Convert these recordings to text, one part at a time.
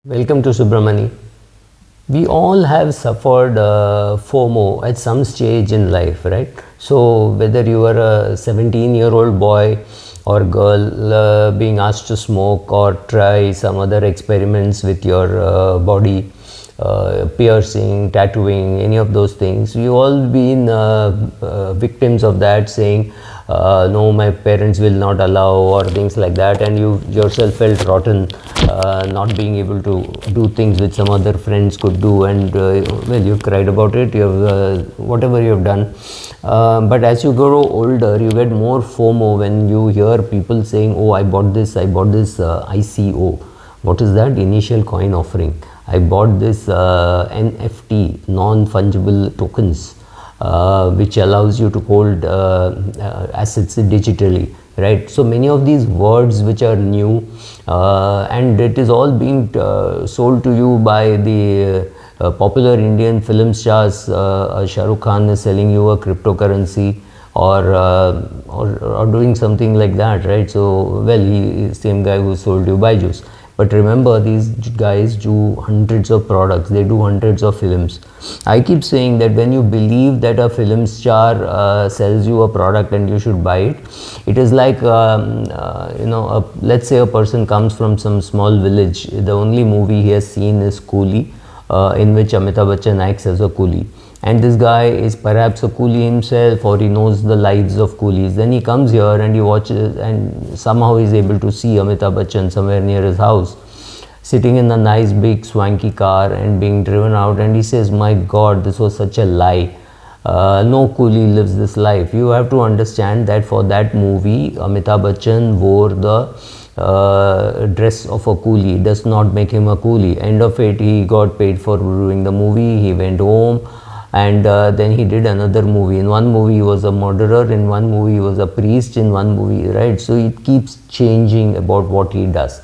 Welcome to Subramani. We all have suffered FOMO at some stage in life, right? So, whether you are a 17-year-old boy or girl being asked to smoke or try some other experiments with your body, piercing, tattooing, any of those things, we all been victims of that, saying, no, my parents will not allow, or things like that, and you yourself felt rotten not being able to do things which some other friends could do, and well, you've cried about it, you have whatever you have done. But as you grow older, you get more FOMO when you hear people saying, oh, I bought this ICO. What is that? Initial coin offering. I bought this NFT, non-fungible tokens, which allows you to hold assets digitally, right? So many of these words which are new, and it is all being sold to you by the popular Indian film stars. Shah Rukh Khan is selling you a cryptocurrency, or doing something like that, right? So, well, he is same guy who sold you Byju's. But remember, these guys do hundreds of products, they do hundreds of films. I keep saying that when you believe that a film star sells you a product and you should buy it, it is like, let's say a person comes from some small village. The only movie he has seen is Coolie, in which Amitabh Bachchan acts as a coolie. And this guy is perhaps a coolie himself, or he knows the lives of coolies. Then he comes here and he watches, and somehow he's able to see Amitabh Bachchan somewhere near his house, sitting in a nice big swanky car and being driven out, and he says, my God, this was such a lie. No coolie lives this life. You have to understand that for that movie, Amitabh Bachchan wore the dress of a coolie. It does not make him a coolie. End of it, he got paid for doing the movie. He went home, and then he did another movie. In one movie he was a murderer, in one movie he was a priest, in one movie, right? So it keeps changing about what he does.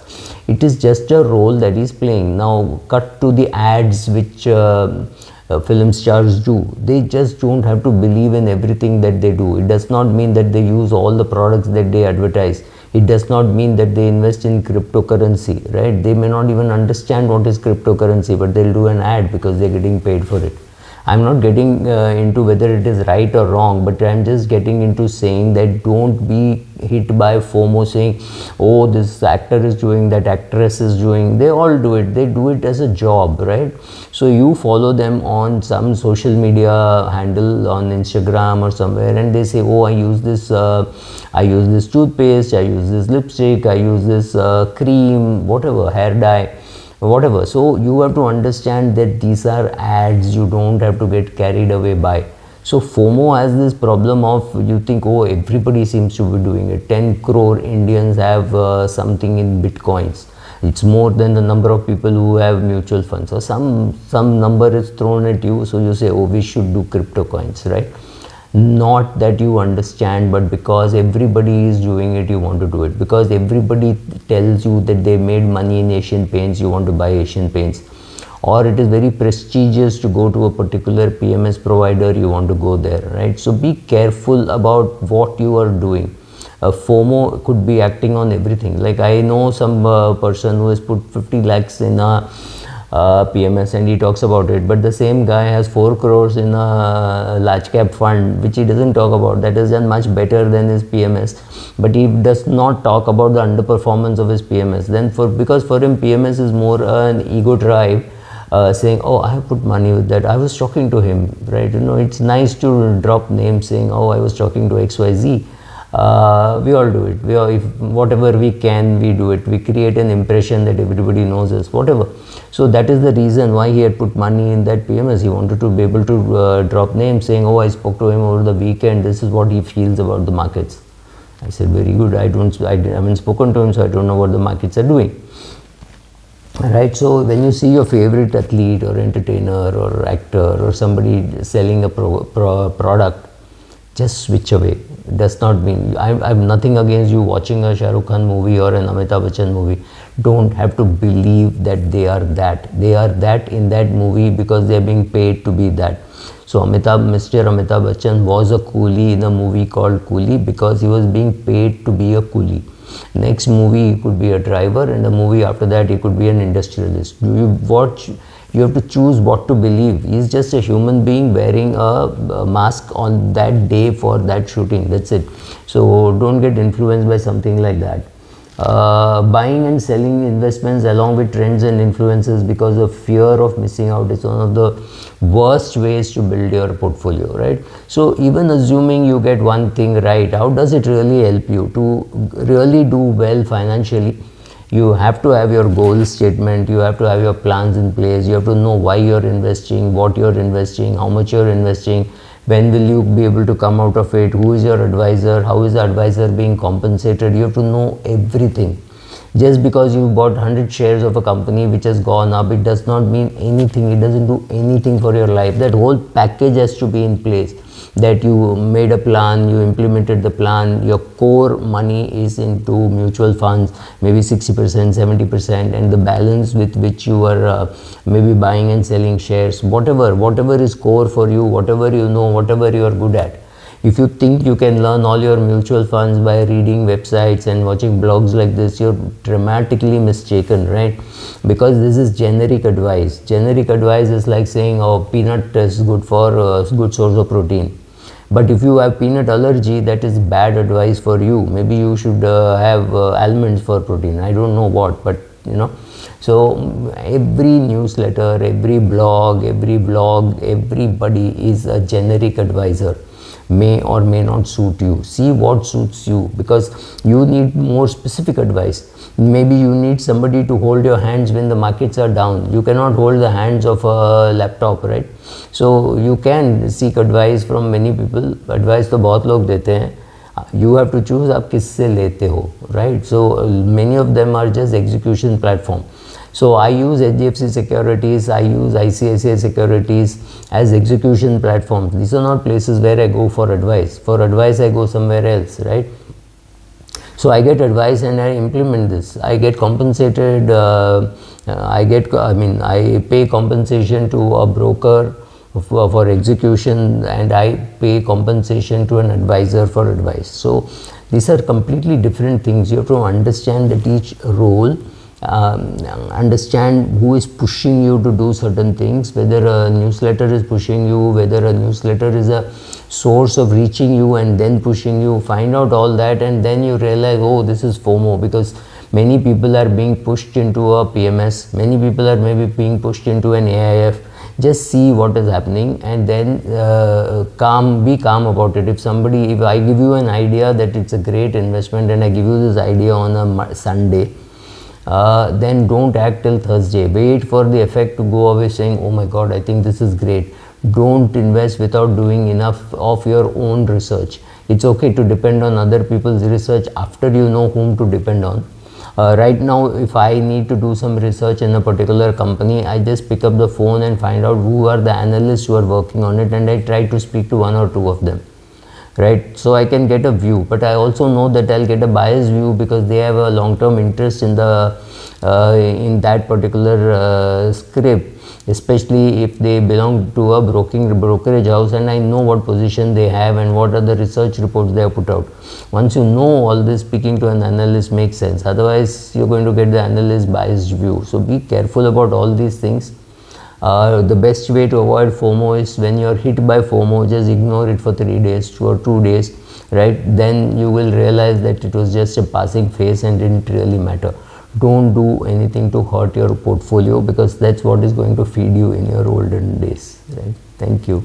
It is just a role that he's playing. Now cut to the ads which film stars do. They just don't have to believe in everything that they do. It does not mean that they use all the products that they advertise. It does not mean that they invest in cryptocurrency, right? They may not even understand what is cryptocurrency, but they'll do an ad because they're getting paid for it. I'm not getting into whether it is right or wrong, but I'm just getting into saying that don't be hit by FOMO, saying, oh, this actor is doing, that actress is doing. They all do it. They do it as a job, right? So you follow them on some social media handle on Instagram or somewhere, and they say, oh, I use this toothpaste, I use this lipstick, I use this cream, whatever, hair dye, whatever. So you have to understand that these are ads. You don't have to get carried away by. So FOMO has this problem of, you think, oh, everybody seems to be doing it. 10 crore Indians have something in bitcoins. It's more than the number of people who have mutual funds. So some number is thrown at you, so you say, oh, we should do crypto coins, right? Not that you understand, but because everybody is doing it, you want to do it. Because everybody tells you that they made money in Asian Paints, you want to buy Asian Paints. Or it is very prestigious to go to a particular PMS provider, you want to go there, right? So be careful about what you are doing. FOMO could be acting on everything. Like I know some person who has put 50 lakhs in a PMS, and he talks about it, but the same guy has 4 crores in a large cap fund, which he doesn't talk about. That is done much better than his PMS, but he does not talk about the underperformance of his PMS. Then because for him PMS is more an ego drive, saying, oh, I have put money with that. I was talking to him, right? You know, it's nice to drop names, saying, oh, I was talking to XYZ. We all do it. We all, if whatever we can, we do it. We create an impression that everybody knows us, whatever. So that is the reason why he had put money in that PMS. He wanted to be able to drop names, saying, oh, I spoke to him over the weekend. This is what he feels about the markets. I said, very good. I haven't spoken to him, so I don't know what the markets are doing. Right, so when you see your favorite athlete or entertainer or actor or somebody selling a product, just switch away. It does not mean, I have nothing against you watching a Shah Rukh Khan movie or an Amitabh Bachchan movie. Don't have to believe that they are that. They are that in that movie because they are being paid to be that. So Mr. Amitabh Bachchan was a coolie in a movie called Coolie because he was being paid to be a coolie. Next movie he could be a driver, and the movie after that he could be an industrialist. Do you watch? You have to choose what to believe. He's just a human being wearing a mask on that day for that shooting. That's it. So don't get influenced by something like that. Buying and selling investments along with trends and influences because of fear of missing out is one of the worst ways to build your portfolio, right? So even assuming you get one thing right, how does it really help you to really do well financially? You have to have your goal statement, you have to have your plans in place, you have to know why you're investing, what you're investing, how much you're investing, when will you be able to come out of it, who is your advisor, how is the advisor being compensated. You have to know everything. Just because you bought 100 shares of a company which has gone up, it does not mean anything. It doesn't do anything for your life. That whole package has to be in place, that you made a plan, you implemented the plan, your core money is into mutual funds, maybe 60%, 70%, and the balance with which you are maybe buying and selling shares, whatever is core for you, whatever you know, whatever you are good at. If you think you can learn all your mutual funds by reading websites and watching blogs like this, you're dramatically mistaken, right? Because this is generic advice. Generic advice is like saying, oh, peanut is good for good source of protein. But if you have peanut allergy, that is bad advice for you. Maybe you should have almonds for protein. I don't know what, but you know. So every newsletter, every blog, everybody is a generic advisor. May or may not suit you. See what suits you, because you need more specific advice. Maybe you need somebody to hold your hands when the markets are down. You cannot hold the hands of a laptop, right? So you can seek advice from many people. Advice तो बहुत लोग देते हैं. You have to choose आप किससे लेते हो, right? So many of them are just execution platform. So I use HDFC Securities, I use ICICI Securities as execution platforms. These are not places where I go for advice. For advice, I go somewhere else, right? So I get advice and I implement this. I get compensated. I pay compensation to a broker for execution, and I pay compensation to an advisor for advice. So these are completely different things. You have to understand that each role. Understand who is pushing you to do certain things, whether a newsletter is pushing you, whether a newsletter is a source of reaching you and then pushing you. Find out all that, and then you realize, oh, this is FOMO, because many people are being pushed into a PMS, many people are maybe being pushed into an AIF. Just see what is happening, and then be calm about it. If I give you an idea that it's a great investment and I give you this idea on a Sunday, then don't act till Thursday. Wait for the effect to go away, saying, oh my God, I think this is great. Don't invest without doing enough of your own research. It's okay to depend on other people's research after you know whom to depend on. Right now, if I need to do some research in a particular company, I just pick up the phone and find out who are the analysts who are working on it, and I try to speak to one or two of them. Right, so I can get a view, but I also know that I'll get a biased view because they have a long-term interest in that particular script, especially if they belong to a brokerage house, and I know what position they have and what are the research reports they have put out. Once you know all this, speaking to an analyst makes sense. Otherwise, you're going to get the analyst biased view. So be careful about all these things. The best way to avoid FOMO is when you're hit by FOMO, just ignore it for 3 days, 2 days, right? Then you will realize that it was just a passing phase and didn't really matter. Don't do anything to hurt your portfolio, because that's what is going to feed you in your olden days, right? Thank you.